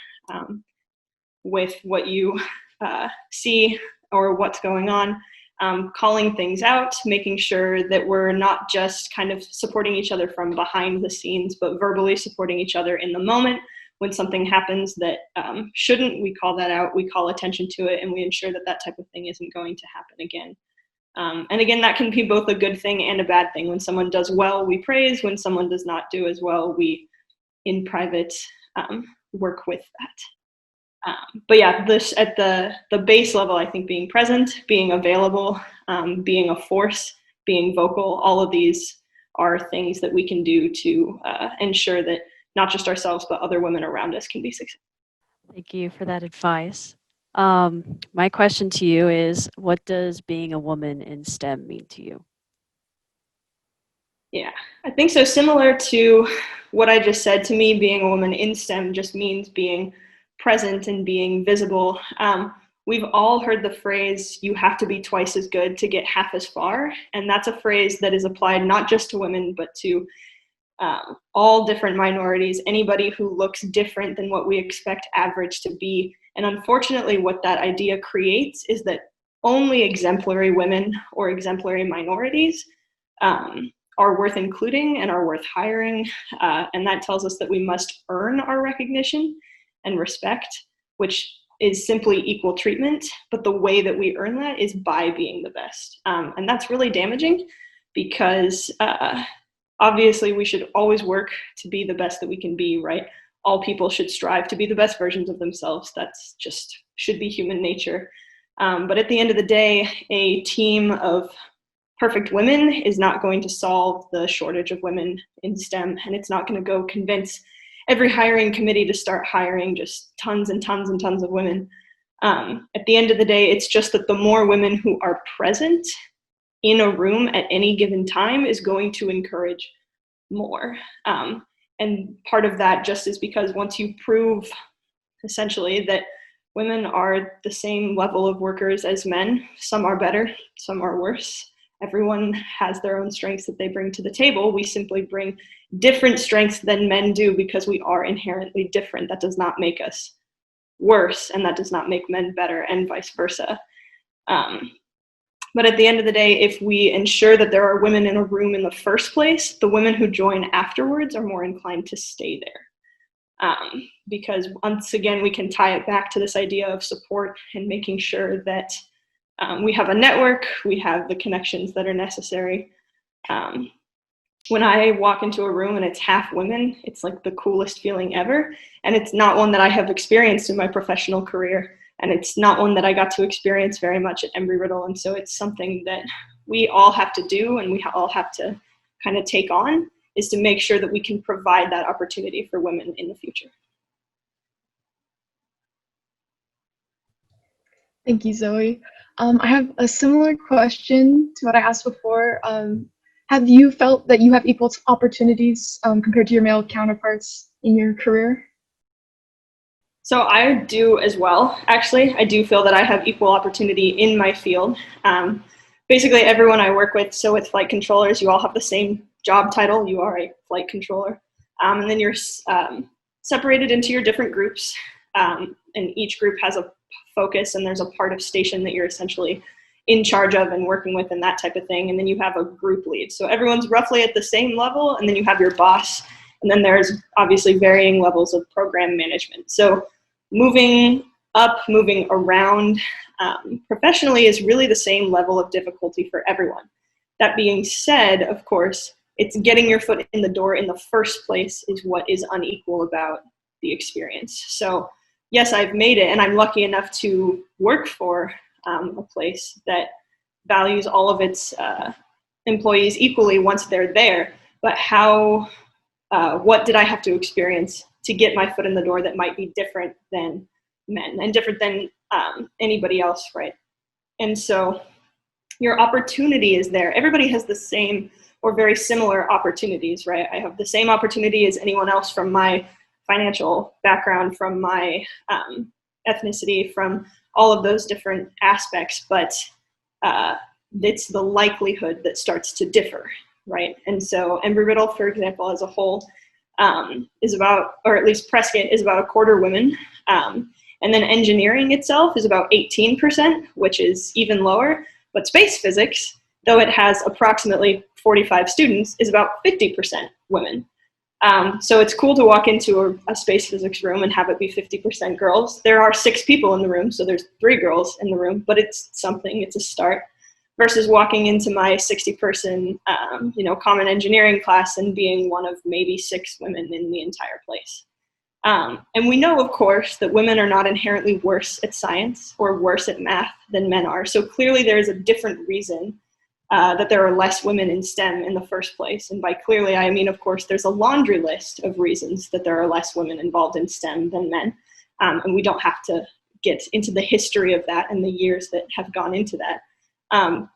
with what you see or what's going on, calling things out, making sure that we're not just kind of supporting each other from behind the scenes, but verbally supporting each other in the moment. When something happens that shouldn't, we call that out, we call attention to it, and we ensure that that type of thing isn't going to happen again. And again, that can be both a good thing and a bad thing. When someone does well, we praise. When someone does not do as well, we, in private, work with that. But yeah, this at the base level, I think being present, being available, being a force, being vocal, all of these are things that we can do to ensure that not just ourselves, but other women around us can be successful. Thank you for that advice. My question to you is, what does being a woman in STEM mean to you? Yeah, I think so. Similar to what I just said, to me, being a woman in STEM just means being present and being visible. We've all heard the phrase, you have to be twice as good to get half as far. And that's a phrase that is applied not just to women, but to all different minorities, anybody who looks different than what we expect average to be. And unfortunately, what that idea creates is that only exemplary women or exemplary minorities are worth including and are worth hiring. And that tells us that we must earn our recognition and respect, which is simply equal treatment. But the way that we earn that is by being the best. And that's really damaging because obviously we should always work to be the best that we can be, right? All people should strive to be the best versions of themselves. That's just should be human nature. But at the end of the day, a team of perfect women is not going to solve the shortage of women in STEM, and it's not going to go convince every hiring committee to start hiring just tons and tons and tons of women. At the end of the day, it's just that the more women who are present in a room at any given time is going to encourage more. And part of that just is because once you prove essentially that women are the same level of workers as men, some are better, some are worse. Everyone has their own strengths that they bring to the table. We simply bring different strengths than men do because we are inherently different. That does not make us worse, and that does not make men better, and vice versa. But at the end of the day, if we ensure that there are women in a room in the first place, the women who join afterwards are more inclined to stay there. Because once again, we can tie it back to this idea of support and making sure that we have a network, we have the connections that are necessary. When I walk into a room and it's half women, it's like the coolest feeling ever. And it's not one that I have experienced in my professional career. And it's not one that I got to experience very much at Embry-Riddle. And so it's something that we all have to do and we all have to kind of take on, is to make sure that we can provide that opportunity for women in the future. Thank you, Zoe. I have a similar question to what I asked before. Have you felt that you have equal opportunities compared to your male counterparts in your career? So I do as well, actually. I do feel that I have equal opportunity in my field. Basically, everyone I work with, so with flight controllers, you all have the same job title. You are a flight controller. And then you're separated into your different groups. And each group has a focus, and there's a part of station that you're essentially in charge of and working with and that type of thing. And then you have a group lead. So everyone's roughly at the same level, and then you have your boss. And then there's obviously varying levels of program management. So moving up, moving around professionally is really the same level of difficulty for everyone. That being said, of course, it's getting your foot in the door in the first place is what is unequal about the experience. So yes, I've made it, and I'm lucky enough to work for a place that values all of its employees equally once they're there. But what did I have to experience to get my foot in the door that might be different than men and different than anybody else, right? And so your opportunity is there. Everybody has the same or very similar opportunities, right? I have the same opportunity as anyone else from my financial background, from my ethnicity, from all of those different aspects, but it's the likelihood that starts to differ, right? And so Embry-Riddle, for example, as a whole, is about, or at least Prescott is about a quarter women. And then engineering itself is about 18%, which is even lower. But space physics, though it has approximately 45 students, is about 50% women. So it's cool to walk into a space physics room and have it be 50% girls. There are 6 people in the room, so there's 3 girls in the room, but it's something, it's a start. Versus walking into my 60-person, common engineering class and being one of maybe 6 women in the entire place. And we know, of course, that women are not inherently worse at science or worse at math than men are. So clearly there is a different reason that there are less women in STEM in the first place. And by clearly, I mean, of course, there's a laundry list of reasons that there are less women involved in STEM than men. And we don't have to get into the history of that and the years that have gone into that.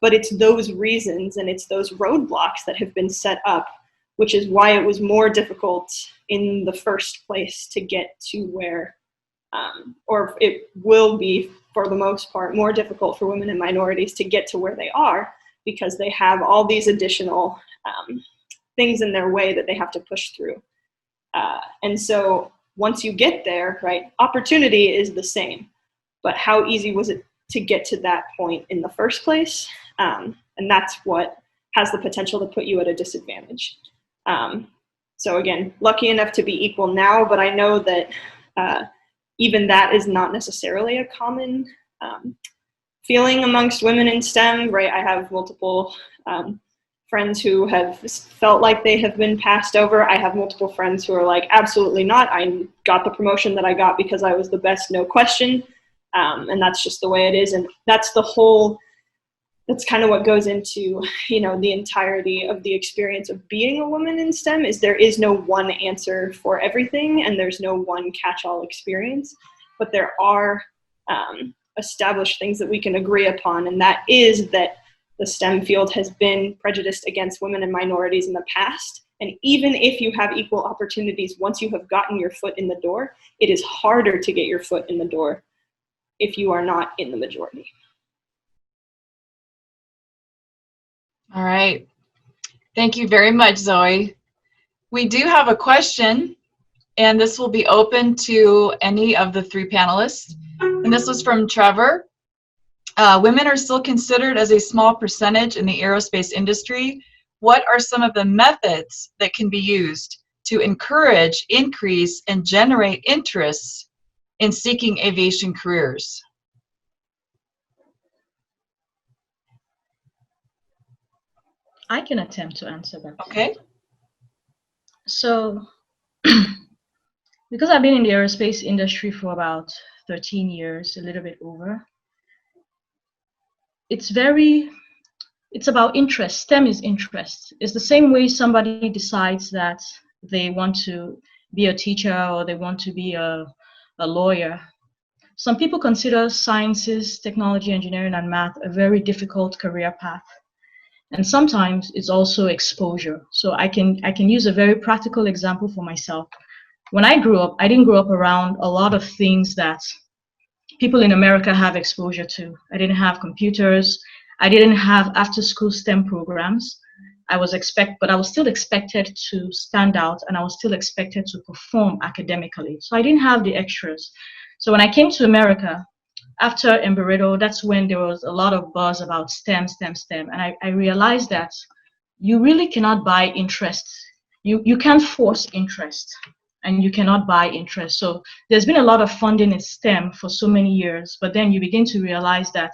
But it's those reasons and it's those roadblocks that have been set up, which is why it was more difficult in the first place to get to where, or it will be, for the most part, more difficult for women and minorities to get to where they are, because they have all these additional things in their way that they have to push through. And so once you get there, right, opportunity is the same, but how easy was it to get to that point in the first place? And that's what has the potential to put you at a disadvantage. So again, lucky enough to be equal now, but I know that even that is not necessarily a common feeling amongst women in STEM, right? I have multiple friends who have felt like they have been passed over. I have multiple friends who are like, absolutely not. I got the promotion that I got because I was the best, no question. And that's just the way it is. And that's kind of what goes into, the entirety of the experience of being a woman in STEM, is there is no one answer for everything, and there's no one catch-all experience, but there are established things that we can agree upon, and that is that the STEM field has been prejudiced against women and minorities in the past. And even if you have equal opportunities, once you have gotten your foot in the door, it is harder to get your foot in the door if you are not in the majority. All right. Thank you very much, Zoe. We do have a question, and this will be open to any of the 3 panelists. And this was from Trevor. Women are still considered as a small percentage in the aerospace industry. What are some of the methods that can be used to encourage, increase, and generate interest in seeking aviation careers? I can attempt to answer that. Okay. So, because I've been in the aerospace industry for about 13 years, a little bit over, it's about interest. STEM is interest. It's the same way somebody decides that they want to be a teacher or they want to be a lawyer. Some people consider sciences, technology, engineering, and math a very difficult career path. And sometimes it's also exposure. So I can use a very practical example for myself. When I grew up, I didn't grow up around a lot of things that people in America have exposure to. I didn't have computers. I didn't have after-school STEM programs. But I was still expected to stand out, and I was still expected to perform academically. So I didn't have the extras. So when I came to America, after Embry-Riddle, that's when there was a lot of buzz about STEM. And I realized that you really cannot buy interest. You can't force interest, and you cannot buy interest. So there's been a lot of funding in STEM for so many years, but then you begin to realize that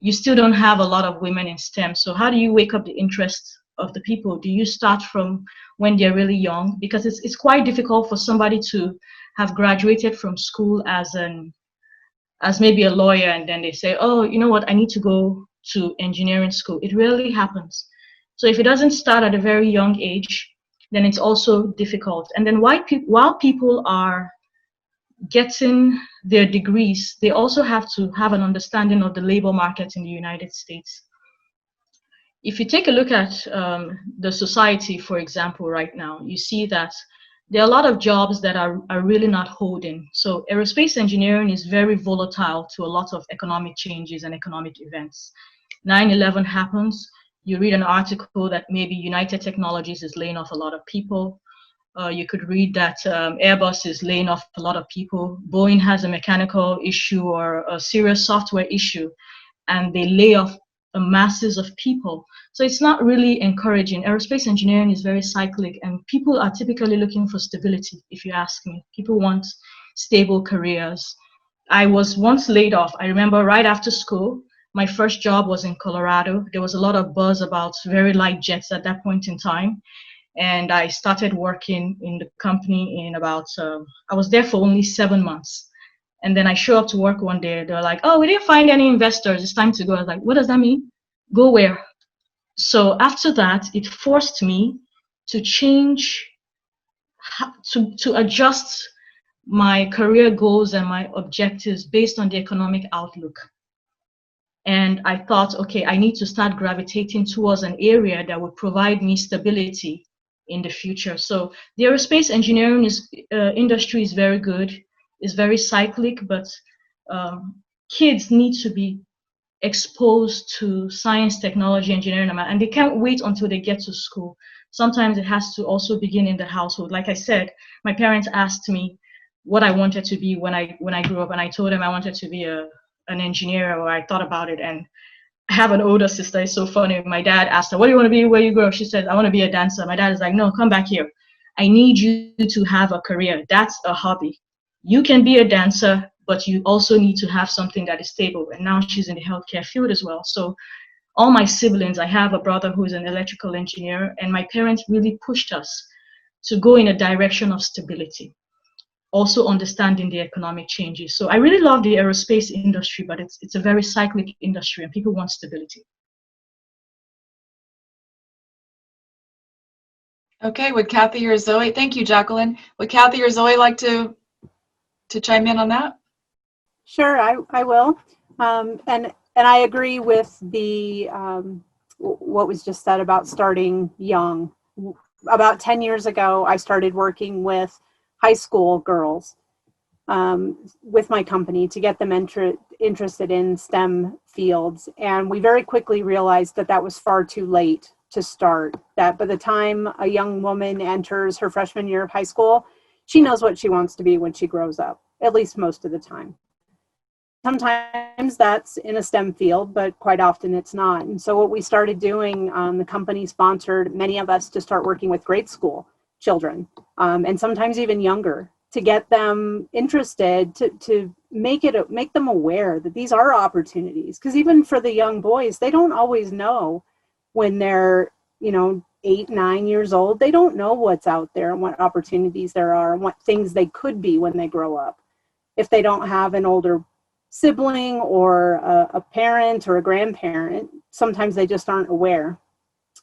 you still don't have a lot of women in STEM. So how do you wake up the interest of the people? Do you start from when they're really young? Because it's quite difficult for somebody to have graduated from school as maybe a lawyer, and then they say, oh, you know what, I need to go to engineering school. It rarely happens. So if it doesn't start at a very young age, then it's also difficult. And then while people are getting their degrees, they also have to have an understanding of the labor market in the United States. if you take a look at the society, for example, right now, you see that there are a lot of jobs that are really not holding. So aerospace engineering is very volatile to a lot of economic changes and economic events. 9/11 happens, you read an article that maybe United Technologies is laying off a lot of people. You could read that Airbus is laying off a lot of people. Boeing has a mechanical issue or a serious software issue, and they lay off masses of people. So it's not really encouraging. Aerospace engineering is very cyclic, and people are typically looking for stability, if you ask me. People want stable careers. I was once laid off. I remember right after school, my first job was in Colorado. There was a lot of buzz about very light jets at that point in time. And I started working in the company in about, I was there for only 7 months. And then I show up to work one day. They're like, oh, we didn't find any investors. It's time to go. I was like, what does that mean? Go where? So after that, it forced me to change, to adjust my career goals and my objectives based on the economic outlook. And I thought, okay, I need to start gravitating towards an area that would provide me stability in the future. So the aerospace engineering industry is very good. It's very cyclic, but kids need to be exposed to science, technology, engineering, and they can't wait until they get to school. Sometimes it has to also begin in the household. Like I said, my parents asked me what I wanted to be when I grew up, and I told them I wanted to be an engineer, or I thought about it. And I have an older sister. It's so funny. My dad asked her, what do you want to be when you grow up? She said, I want to be a dancer. My dad is like, no, come back here. I need you to have a career. That's a hobby. You can be a dancer, but you also need to have something that is stable. And now she's in the healthcare field as well. So all my siblings, I have a brother who's an electrical engineer, and my parents really pushed us to go in a direction of stability, also understanding the economic changes. So I really love the aerospace industry, but it's a very cyclic industry, and people want stability. Okay, would Kathy or Zoe, thank you, Jacqueline. Would Kathy or Zoe like to chime in on that? Sure, I will. And I agree with the what was just said about starting young. About 10 years ago, I started working with high school girls with my company to get them interested in STEM fields. And we very quickly realized that that was far too late to start. That by the time a young woman enters her freshman year of high school, she knows what she wants to be when she grows up, at least most of the time. Sometimes that's in a STEM field, but quite often it's not. And so what we started doing, the company sponsored many of us to start working with grade school children, and sometimes even younger, to get them interested, to make them aware that these are opportunities. Because even for the young boys, they don't always know when they're 8, 9 years old. They don't know what's out there and what opportunities there are and what things they could be when they grow up, if they don't have an older sibling or a parent or a grandparent. Sometimes they just aren't aware.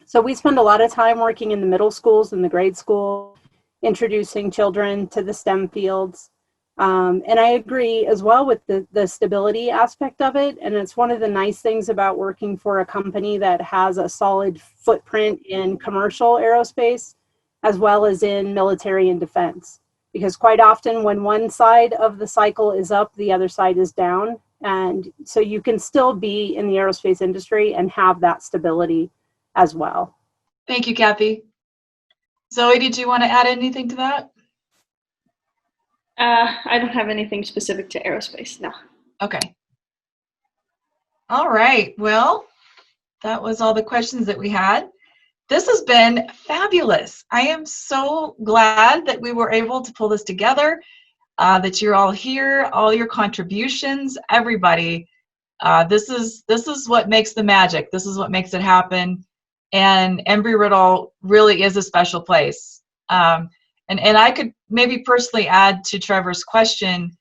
So we spend a lot of time working in the middle schools and the grade school, introducing children to the STEM fields. And I agree as well with the stability aspect of it. And it's one of the nice things about working for a company that has a solid footprint in commercial aerospace, as well as in military and defense. Because quite often when one side of the cycle is up, the other side is down. And so you can still be in the aerospace industry and have that stability as well. Thank you, Kathy. Zoe, did you want to add anything to that? I don't have anything specific to aerospace, no. Okay. All right. Well, that was all the questions that we had. This has been fabulous. I am so glad that we were able to pull this together, that you're all here, all your contributions, everybody. This is what makes the magic. This is what makes it happen. And Embry-Riddle really is a special place. And I could maybe personally add to Trevor's question.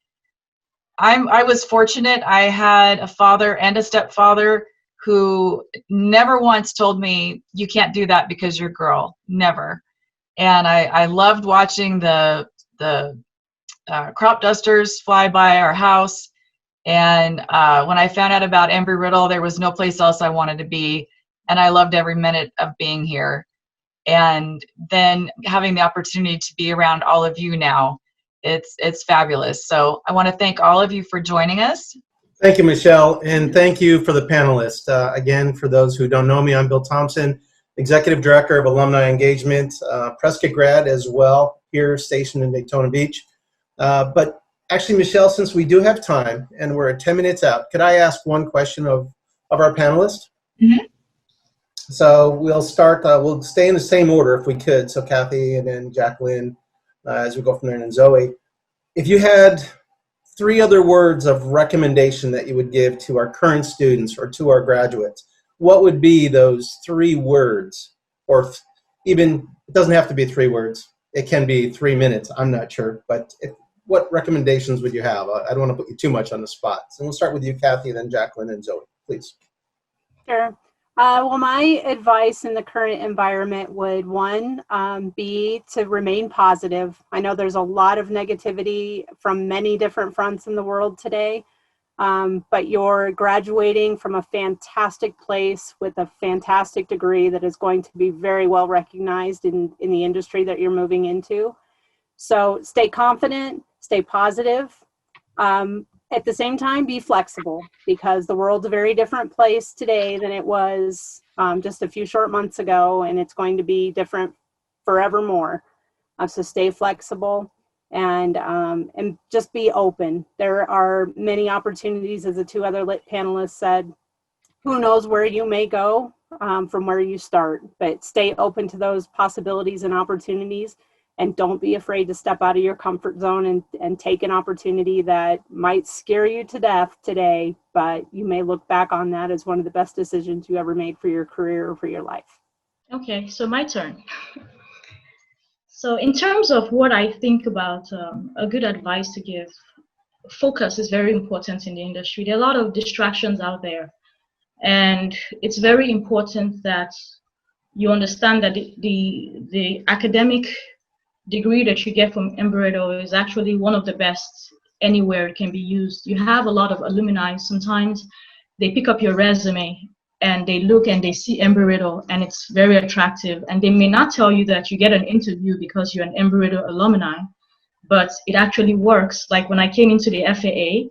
I was fortunate. I had a father and a stepfather who never once told me, you can't do that because you're a girl. Never. And I loved watching the crop dusters fly by our house. And when I found out about Embry-Riddle, there was no place else I wanted to be. and I loved every minute of being here. And then having the opportunity to be around all of you now, it's fabulous. So I want to thank all of you for joining us. Thank you, Michelle, and thank you for the panelists. Again, for those who don't know me, I'm Bill Thompson, Executive Director of Alumni Engagement, Prescott grad as well, here stationed in Daytona Beach. But actually, Michelle, since we do have time and we're at 10 minutes out, could I ask one question of our panelists? Mm-hmm. So we'll start, we'll stay in the same order if we could. So Kathy and then Jacqueline, as we go from there, and then Zoe. If you had 3 other words of recommendation that you would give to our current students or to our graduates, what would be those 3 words? Or even, it doesn't have to be 3 words. It can be 3 minutes. I'm not sure. But what recommendations would you have? I don't want to put you too much on the spot. So we'll start with you, Kathy, then Jacqueline and Zoe, please. Sure. Well, my advice in the current environment would, one, be to remain positive. I know there's a lot of negativity from many different fronts in the world today, but you're graduating from a fantastic place with a fantastic degree that is going to be very well recognized in the industry that you're moving into. So stay confident, stay positive. At the same time, be flexible, because the world's a very different place today than it was just a few short months ago, and it's going to be different forevermore. So stay flexible and just be open. There are many opportunities, as the 2 other lit panelists said. Who knows where you may go from where you start, but stay open to those possibilities and opportunities. And don't be afraid to step out of your comfort zone and take an opportunity that might scare you to death today, but you may look back on that as one of the best decisions you ever made for your career or for your life. Okay, so my turn. So in terms of what I think about a good advice to give, focus is very important in the industry. There are a lot of distractions out there, and it's very important that you understand that the academic degree that you get from Embry-Riddle is actually one of the best anywhere it can be used. You have a lot of alumni. Sometimes they pick up your resume and they look and they see Embry-Riddle and it's very attractive, and they may not tell you that you get an interview because you're an Embry-Riddle alumni, but it actually works. Like when I came into the FAA,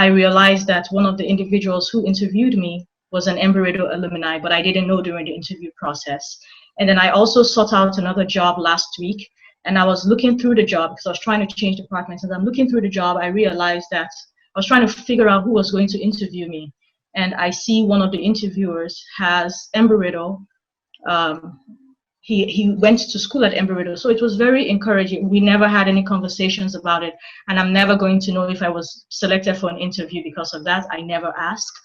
I realized that one of the individuals who interviewed me was an Embry-Riddle alumni, but I didn't know during the interview process. And then I also sought out another job last week, and I was looking through the job because I was trying to change departments. As I'm looking through the job, I realized that I was trying to figure out who was going to interview me. And I see one of the interviewers has Embry-Riddle. He went to school at Embry-Riddle. So it was very encouraging. We never had any conversations about it. And I'm never going to know if I was selected for an interview because of that. I never asked.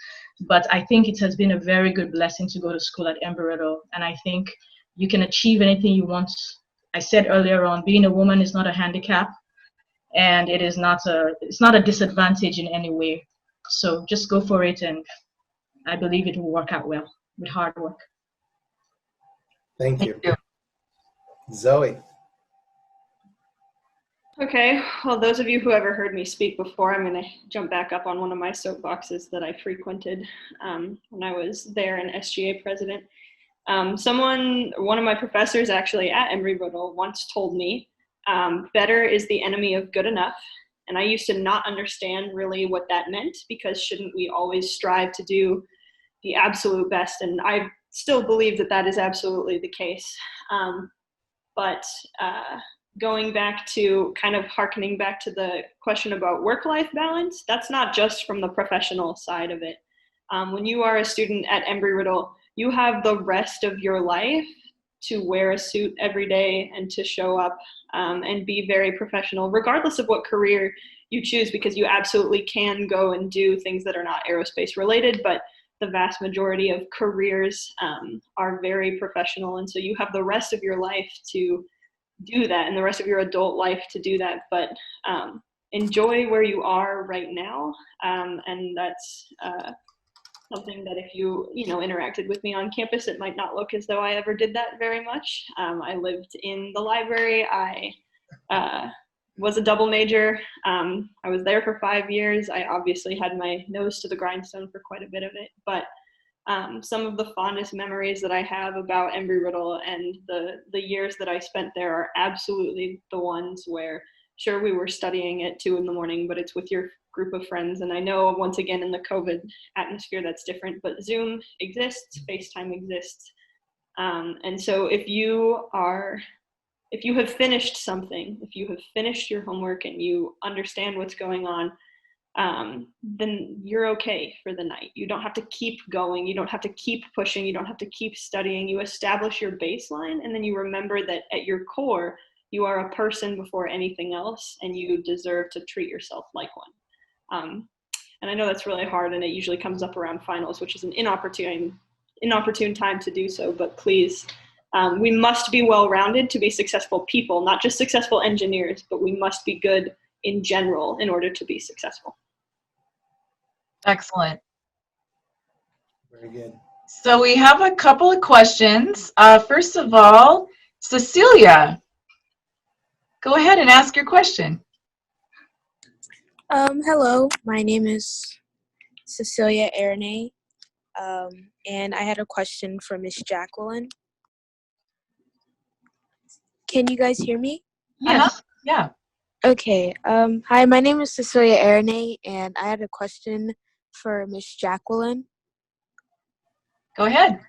But I think it has been a very good blessing to go to school at Embry-Riddle. And I think you can achieve anything you want. I said earlier on, being a woman is not a handicap, and it's not a disadvantage in any way. So just go for it, and I believe it will work out well with hard work. Thank you. Zoe. Okay, well, those of you who ever heard me speak before, I'm going to jump back up on one of my soapboxes that I frequented when I was there an SGA president. One of my professors actually at Embry-Riddle once told me, better is the enemy of good enough. And I used to not understand really what that meant, because shouldn't we always strive to do the absolute best? And I still believe that that is absolutely the case. But going back to kind of hearkening back to the question about work-life balance, that's not just from the professional side of it. When you are a student at Embry-Riddle, you have the rest of your life to wear a suit every day and to show up and be very professional, regardless of what career you choose, because you absolutely can go and do things that are not aerospace related, but the vast majority of careers are very professional. And so you have the rest of your life to do that and the rest of your adult life to do that. But enjoy where you are right now. And that's something that if you interacted with me on campus, it might not look as though I ever did that very much. I lived in the library. I was a double major. I was there for 5 years. I obviously had my nose to the grindstone for quite a bit of it, but Some of the fondest memories that I have about Embry-Riddle and the years that I spent there are absolutely the ones where, sure, we were studying at 2 a.m, but it's with your group of friends. And I know, once again, in the COVID atmosphere, that's different, but Zoom exists, FaceTime exists. And so if you have finished something, if you have finished your homework and you understand what's going on, then you're okay for the night. You don't have to keep going. You don't have to keep pushing. You don't have to keep studying. You establish your baseline, and then you remember that at your core, you are a person before anything else, and you deserve to treat yourself like one. And I know that's really hard, and it usually comes up around finals, which is an inopportune time to do so, but please, we must be well-rounded to be successful people, not just successful engineers, but we must be good in general in order to be successful. Excellent. Very good. So we have a couple of questions. First of all, Cecilia, go ahead and ask your question. Hello, my name is Cecilia Ernie, and I had a question for Miss Jacqueline. Can you guys hear me? Yes. Yeah. Okay. Hi, my name is Cecilia Ernie, and I had a question for Miss Jacqueline. Go ahead.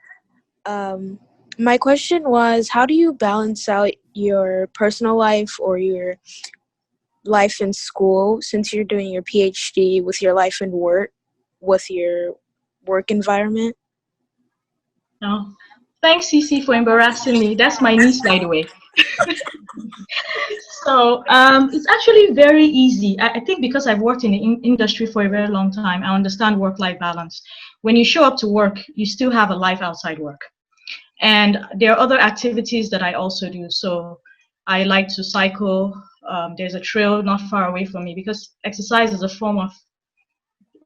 My question was, how do you balance out your personal life or your life in school, since you're doing your PhD, with your life and work, with your work environment? No. Thanks, Cece, for embarrassing me. That's my niece, by the way. So it's actually very easy. I think because I've worked in the industry for a very long time, I understand work-life balance. When you show up to work, you still have a life outside work. And there are other activities that I also do. So I like to cycle. There's a trail not far away from me, because exercise is a form of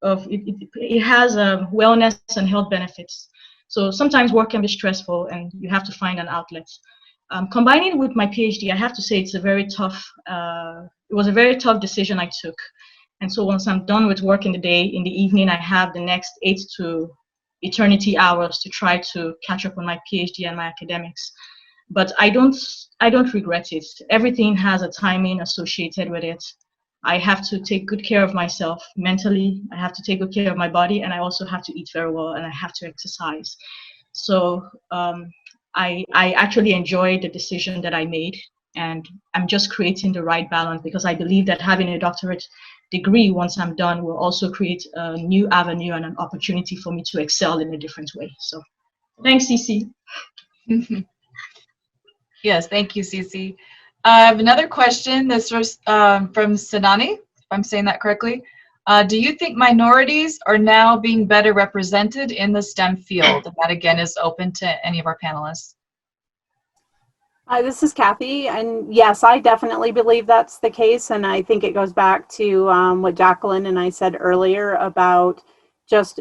it has wellness and health benefits. So sometimes work can be stressful and you have to find an outlet. Combining with my PhD, I have to say it was a very tough decision I took. And so once I'm done with work in the day, in the evening, I have the next 8 to eternity hours to try to catch up on my PhD and my academics. But I don't regret it. Everything has a timing associated with it. I have to take good care of myself mentally. I have to take good care of my body, and I also have to eat very well, and I have to exercise. So I actually enjoy the decision that I made, and I'm just creating the right balance, because I believe that having a doctorate degree once I'm done will also create a new avenue and an opportunity for me to excel in a different way. So thanks, Cece. Yes, thank you, Cece. I have another question. This was from Sinani, if I'm saying that correctly. Do you think minorities are now being better represented in the STEM field? And that, again, is open to any of our panelists. This is Kathy, and yes, I definitely believe that's the case, and I think it goes back to what Jacqueline and I said earlier about just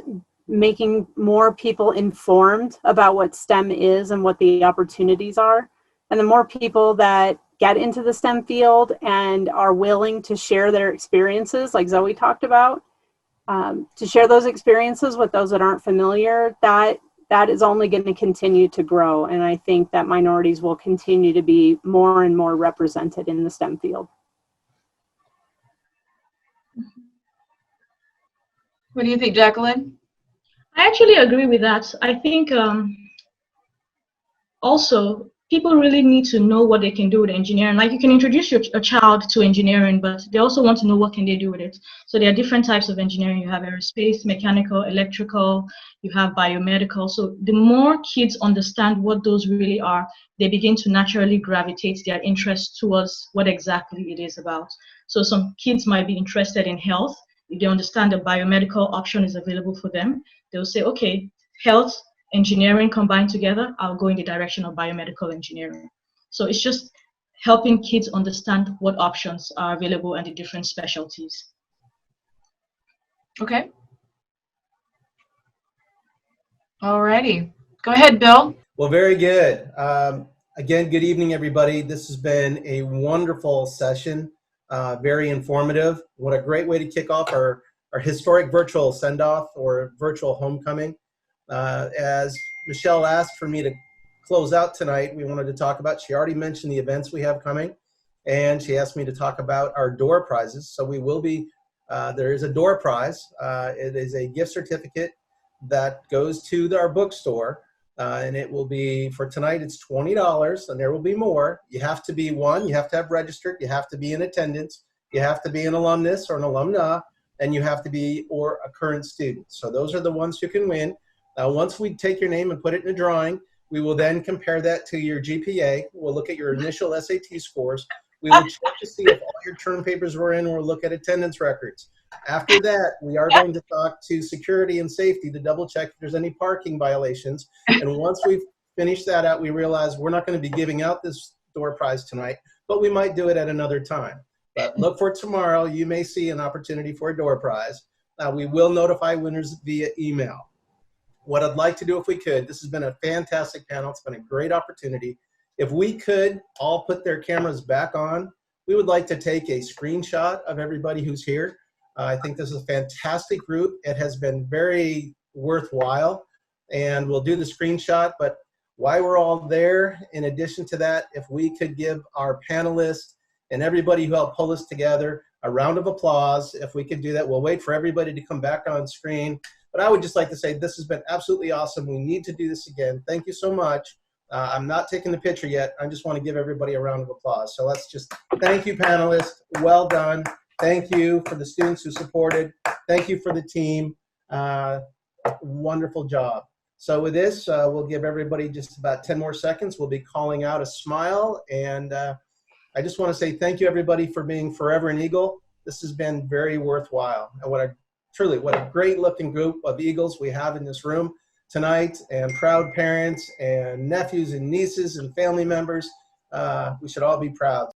making more people informed about what STEM is and what the opportunities are. And the more people that get into the STEM field and are willing to share their experiences, like Zoe talked about, to share those experiences with those that aren't familiar, that is only going to continue to grow. And I think that minorities will continue to be more and more represented in the STEM field. What do you think, Jacqueline? I actually agree with that. I think also people really need to know what they can do with engineering. Like, you can introduce a child to engineering, but they also want to know what can they do with it. So there are different types of engineering. You have aerospace, mechanical, electrical, you have biomedical. So the more kids understand what those really are, they begin to naturally gravitate their interest towards what exactly it is about. So some kids might be interested in health. If they understand the biomedical option is available for them, they'll say, okay, health, engineering combined together, I'll go in the direction of biomedical engineering. So it's just helping kids understand what options are available and the different specialties. Okay. All righty. Go ahead, Bill. Well, very good. Again, good evening, everybody. This has been a wonderful session, very informative. What a great way to kick off our historic virtual send-off or virtual homecoming. As Michelle asked for me to close out tonight, we wanted to talk about, she already mentioned the events we have coming, and she asked me to talk about our door prizes. So we will be, there is a door prize. It is a gift certificate that goes to our bookstore, and it will be, for tonight, it's $20, and there will be more. You have to be one, you have to have registered, you have to be in attendance, you have to be an alumnus or an alumna, and you have to be or a current student. So those are the ones who can win. Once we take your name and put it in a drawing, we will then compare that to your GPA. We'll look at your initial SAT scores. We will check to see if all your term papers were in. We'll look at attendance records. After that, we are going to talk to security and safety to double check if there's any parking violations. And once we've finished that out, we realize we're not going to be giving out this door prize tonight, but we might do it at another time. But look for tomorrow. You may see an opportunity for a door prize. We will notify winners via email. What I'd like to do, if we could, this has been a fantastic panel. It's been a great opportunity. If we could all put their cameras back on, we would like to take a screenshot of everybody who's here. I think this is a fantastic group. It has been very worthwhile, and we'll do the screenshot. But while we're all there, in addition to that, if we could give our panelists and everybody who helped pull this together a round of applause, if we could do that. We'll wait for everybody to come back on screen. But I would just like to say this has been absolutely awesome. We need to do this again. Thank you so much. I'm not taking the picture yet. I just want to give everybody a round of applause. So let's just thank you, panelists. Well done. Thank you for the students who supported. Thank you for the team. Wonderful job. So with this, we'll give everybody just about 10 more seconds. We'll be calling out a smile. And I just want to say thank you, everybody, for being forever an Eagle. This has been very worthwhile. And what a great looking group of Eagles we have in this room tonight, and proud parents and nephews and nieces and family members. We should all be proud.